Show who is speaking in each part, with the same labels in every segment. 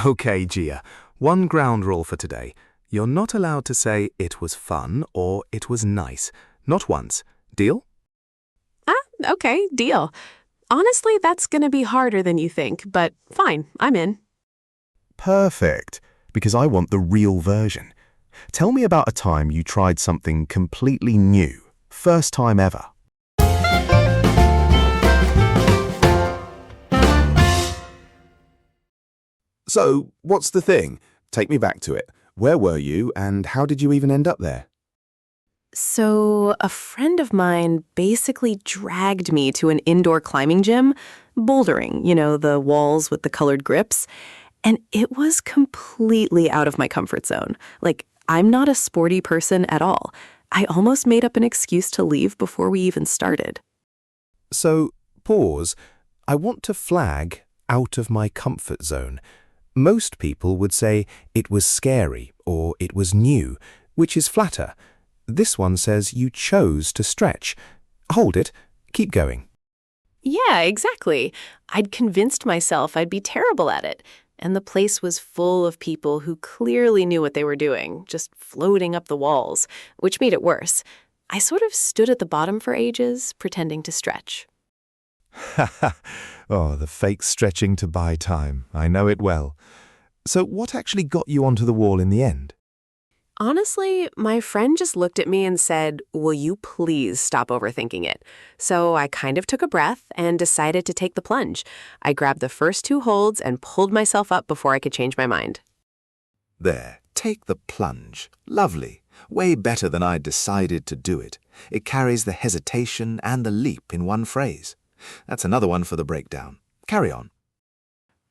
Speaker 1: Okay, Gia, one ground rule for today. You're not allowed to say it was fun or it was nice. Not once. Deal?
Speaker 2: Okay, deal. Honestly, that's gonna be harder than you think, but fine, I'm in.
Speaker 3: Perfect, because I want the real version. Tell me about a time you tried something completely new, first time ever.
Speaker 4: So, what's the thing? Take me back to it. Where were you and how did you even end up there?
Speaker 2: So, a friend of mine basically dragged me to an indoor climbing gym, bouldering, the walls with the colored grips, and it was completely out of my comfort zone. Like, I'm not a sporty person at all. I almost made up an excuse to leave before we even started.
Speaker 4: So, pause. I want to flag out of my comfort zone. Most people would say it was scary or it was new, which is flatter. This one says you chose to stretch. Hold it. Keep going.
Speaker 2: Yeah, exactly. I'd convinced myself I'd be terrible at it. And the place was full of people who clearly knew what they were doing, just floating up the walls, which made it worse. I sort of stood at the bottom for ages, pretending to stretch.
Speaker 3: Oh, the fake stretching to buy time. I know it well. So what actually got you onto the wall in the end?
Speaker 2: Honestly, my friend just looked at me and said, "Will you please stop overthinking it?" So I kind of took a breath and decided to take the plunge. I grabbed the first two holds and pulled myself up before I could change my mind.
Speaker 4: There. Take the plunge. Lovely. Way better than I'd decided to do it. It carries the hesitation and the leap in one phrase. That's another one for the breakdown. Carry on.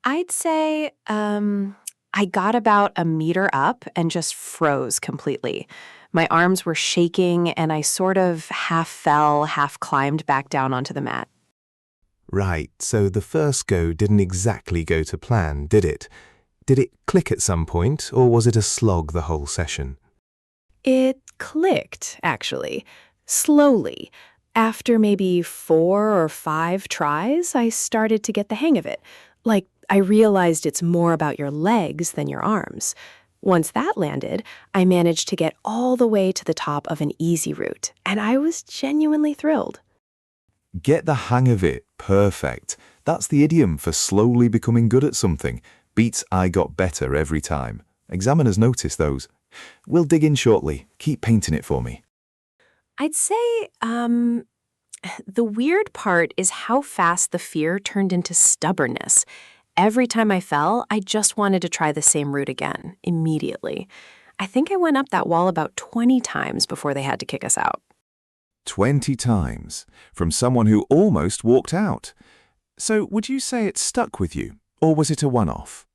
Speaker 2: I'd say, I got about a meter up and just froze completely. My arms were shaking and I sort of half fell, half climbed back down onto the mat.
Speaker 3: Right, so the first go didn't exactly go to plan, did it? Did it click at some point, or was it a slog the whole session?
Speaker 2: It clicked, actually, slowly. After maybe 4 or 5 tries, I started to get the hang of it. Like, I realized it's more about your legs than your arms. Once that landed, I managed to get all the way to the top of an easy route, and I was genuinely thrilled.
Speaker 3: Get the hang of it. Perfect. That's the idiom for slowly becoming good at something. Beats I got better every time. Examiners notice those. We'll dig in shortly. Keep painting it for me.
Speaker 2: I'd say, the weird part is how fast the fear turned into stubbornness. Every time I fell, I just wanted to try the same route again, immediately. I think I went up that wall about 20 times before they had to kick us out.
Speaker 3: 20 times. From someone who almost walked out. So would you say it stuck with you, or was it a one-off?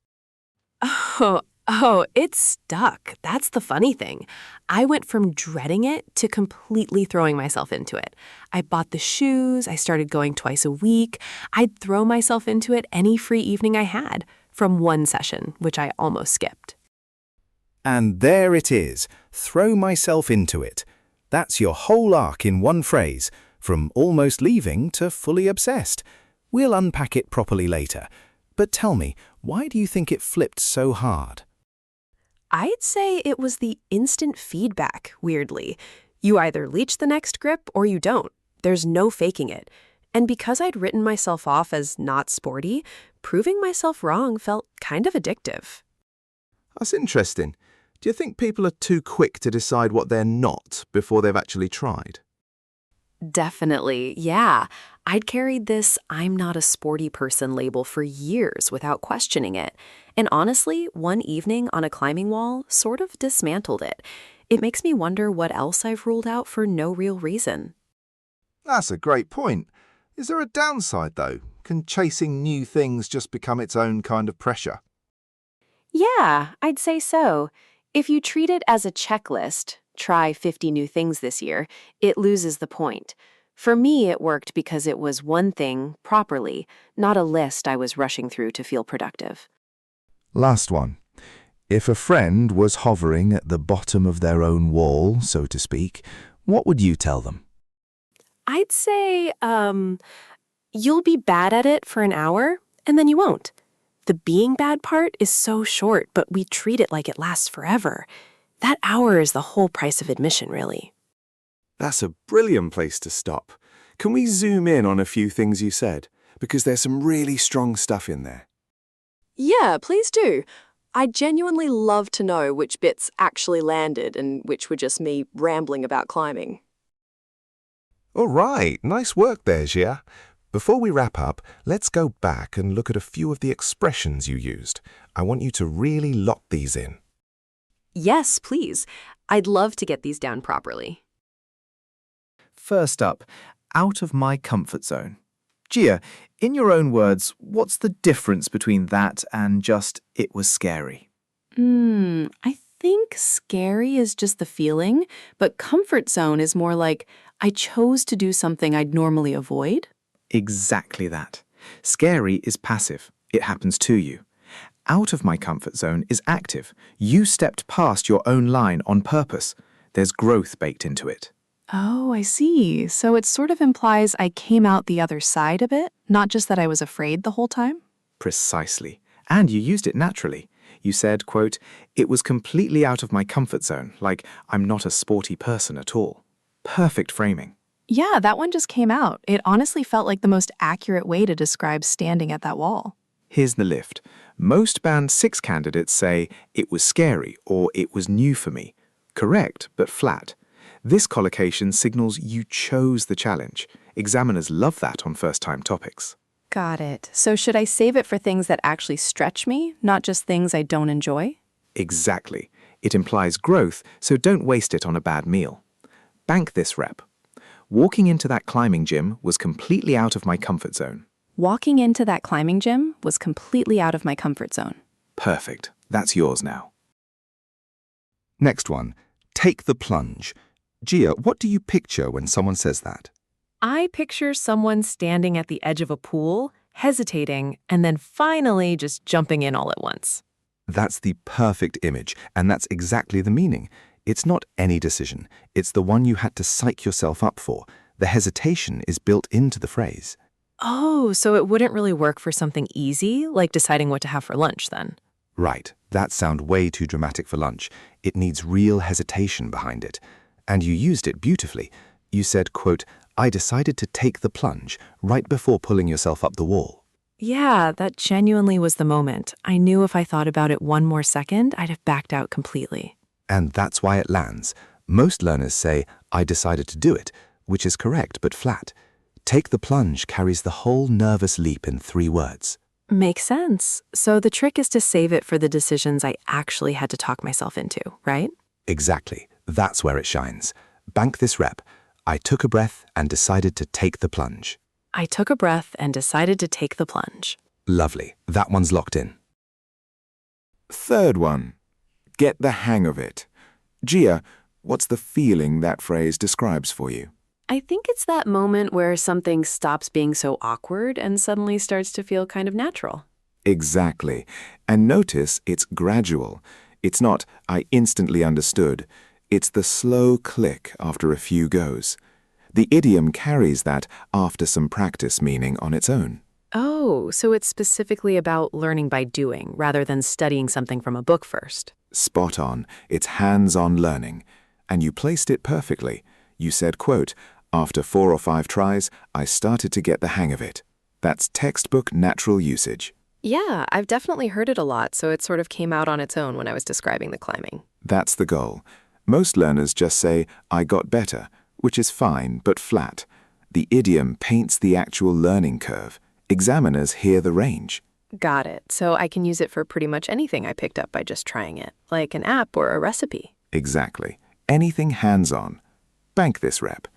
Speaker 2: It stuck. That's the funny thing. I went from dreading it to completely throwing myself into it. I bought the shoes, I started going twice a week. I'd throw myself into it any free evening I had, from one session, which I almost skipped.
Speaker 4: And there it is. Throw myself into it. That's your whole arc in one phrase, from almost leaving to fully obsessed. We'll unpack it properly later. But tell me, why do you think it flipped so hard?
Speaker 2: I'd say it was the instant feedback, weirdly. You either reach the next grip or you don't. There's no faking it. And because I'd written myself off as not sporty, proving myself wrong felt kind of addictive.
Speaker 3: That's interesting. Do you think people are too quick to decide what they're not before they've actually tried?
Speaker 2: Definitely, yeah. I'd carried this "I'm not a sporty person" label for years without questioning it. And honestly, one evening on a climbing wall sort of dismantled it. It makes me wonder what else I've ruled out for no real reason.
Speaker 3: That's a great point. Is there a downside, though? Can chasing new things just become its own kind of pressure?
Speaker 2: Yeah, I'd say so. If you treat it as a checklist, try 50 new things this year, it loses the point. For me, it worked because it was one thing, properly, not a list I was rushing through to feel productive.
Speaker 3: Last one. If a friend was hovering at the bottom of their own wall, so to speak, what would you tell them?
Speaker 2: I'd say, you'll be bad at it for an hour, and then you won't. The being bad part is so short, but we treat it like it lasts forever. That hour is the whole price of admission, really.
Speaker 3: That's a brilliant place to stop. Can we zoom in on a few things you said? Because there's some really strong stuff in there.
Speaker 2: Yeah, please do. I'd genuinely love to know which bits actually landed and which were just me rambling about climbing.
Speaker 4: All right, nice work there, Gia. Before we wrap up, let's go back and look at a few of the expressions you used. I want you to really lock these in.
Speaker 2: Yes, please. I'd love to get these down properly.
Speaker 5: First up, out of my comfort zone. Gia, in your own words, what's the difference between that and just it was scary?
Speaker 2: I think scary is just the feeling, but comfort zone is more like I chose to do something I'd normally avoid.
Speaker 5: Exactly that. Scary is passive. It happens to you. Out of my comfort zone is active. You stepped past your own line on purpose. There's growth baked into it.
Speaker 2: Oh, I see. So it sort of implies I came out the other side of it, not just that I was afraid the whole time?
Speaker 5: Precisely. And you used it naturally. You said, quote, it was completely out of my comfort zone, like I'm not a sporty person at all. Perfect framing.
Speaker 2: Yeah, that one just came out. It honestly felt like the most accurate way to describe standing at that wall.
Speaker 5: Here's the lift. Most Band 6 candidates say, it was scary or it was new for me. Correct, but flat. This collocation signals you chose the challenge. Examiners love that on first-time topics.
Speaker 2: Got it. So should I save it for things that actually stretch me, not just things I don't enjoy?
Speaker 5: Exactly. It implies growth, so don't waste it on a bad meal. Bank this rep. Walking into that climbing gym was completely out of my comfort zone.
Speaker 2: Walking into that climbing gym was completely out of my comfort zone.
Speaker 5: Perfect. That's yours now.
Speaker 1: Next one, take the plunge. Gia, what do you picture when someone says that?
Speaker 6: I picture someone standing at the edge of a pool, hesitating, and then finally just jumping in all at once.
Speaker 1: That's the perfect image, and that's exactly the meaning. It's not any decision. It's the one you had to psych yourself up for. The hesitation is built into the phrase.
Speaker 6: Oh, so it wouldn't really work for something easy, like deciding what to have for lunch then.
Speaker 1: Right, that sounds way too dramatic for lunch. It needs real hesitation behind it. And you used it beautifully. You said, quote, I decided to take the plunge right before pulling yourself up the wall.
Speaker 6: Yeah, that genuinely was the moment. I knew if I thought about it one more second, I'd have backed out completely.
Speaker 1: And that's why it lands. Most learners say, I decided to do it, which is correct but flat. Take the plunge carries the whole nervous leap in 3 words.
Speaker 6: Makes sense. So the trick is to save it for the decisions I actually had to talk myself into, right?
Speaker 1: Exactly. That's where it shines. Bank this rep. I took a breath and decided to take the plunge.
Speaker 6: I took a breath and decided to take the plunge.
Speaker 1: Lovely. That one's locked in.
Speaker 3: Third one, get the hang of it. Gia, what's the feeling that phrase describes for you?
Speaker 2: I think it's that moment where something stops being so awkward and suddenly starts to feel kind of natural.
Speaker 3: Exactly. And notice it's gradual. It's not, I instantly understood. It's the slow click after a few goes. The idiom carries that after some practice meaning on its own.
Speaker 2: Oh, so it's specifically about learning by doing rather than studying something from a book first.
Speaker 3: Spot on. It's hands-on learning. And you placed it perfectly. You said, quote, after 4 or 5 tries, I started to get the hang of it. That's textbook natural usage.
Speaker 2: Yeah, I've definitely heard it a lot, so it sort of came out on its own when I was describing the climbing.
Speaker 3: That's the goal. Most learners just say, I got better, which is fine but flat. The idiom paints the actual learning curve. Examiners hear the range.
Speaker 2: Got it. So I can use it for pretty much anything I picked up by just trying it, like an app or a recipe.
Speaker 3: Exactly. Anything hands-on. Bank this rep.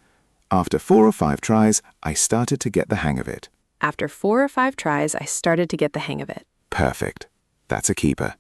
Speaker 3: After 4 or 5 tries, I started to get the hang of it.
Speaker 2: After 4 or 5 tries, I started to get the hang of it.
Speaker 3: Perfect. That's a keeper.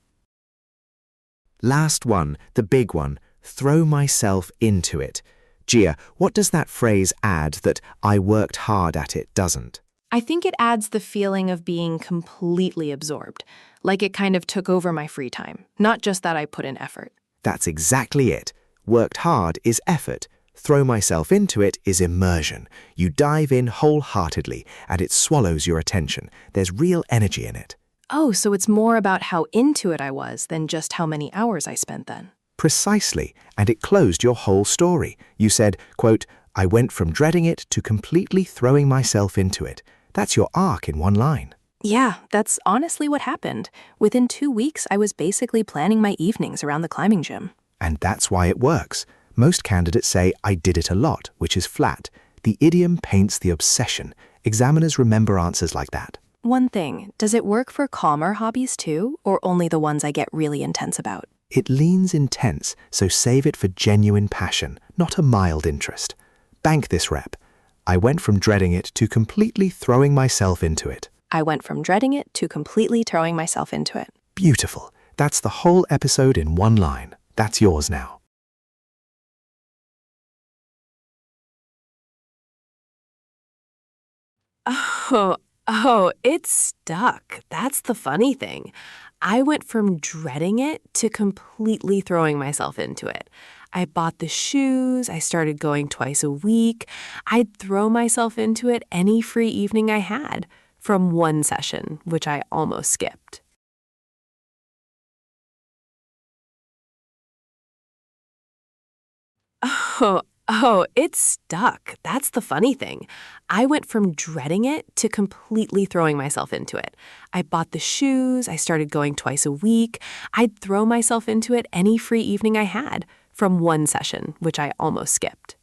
Speaker 4: Last one, the big one, throw myself into it. Gia, what does that phrase add that I worked hard at it doesn't?
Speaker 2: I think it adds the feeling of being completely absorbed, like it kind of took over my free time, not just that I put in effort.
Speaker 4: That's exactly it. Worked hard is effort. Throw myself into it is immersion. You dive in wholeheartedly, and it swallows your attention. There's real energy in it.
Speaker 6: Oh, so it's more about how into it I was than just how many hours I spent then.
Speaker 4: Precisely, and it closed your whole story. You said, quote, I went from dreading it to completely throwing myself into it. That's your arc in one line.
Speaker 6: Yeah, that's honestly what happened. Within 2 weeks, I was basically planning my evenings around the climbing gym.
Speaker 4: And that's why it works. Most candidates say, I did it a lot, which is flat. The idiom paints the obsession. Examiners remember answers like that.
Speaker 6: One thing, does it work for calmer hobbies too, or only the ones I get really intense about?
Speaker 4: It leans intense, so save it for genuine passion, not a mild interest. Bank this rep. I went from dreading it to completely throwing myself into it.
Speaker 6: I went from dreading it to completely throwing myself into it.
Speaker 4: Beautiful. That's the whole episode in one line. That's yours now.
Speaker 6: Oh, it's stuck. That's the funny thing. I went from dreading it to completely throwing myself into it. I bought the shoes, I started going twice a week. I'd throw myself into it any free evening I had, from one session, which I almost skipped. Oh, it's stuck. That's the funny thing. I went from dreading it to completely throwing myself into it. I bought the shoes, I started going twice a week. I'd throw myself into it any free evening I had, from one session, which I almost skipped.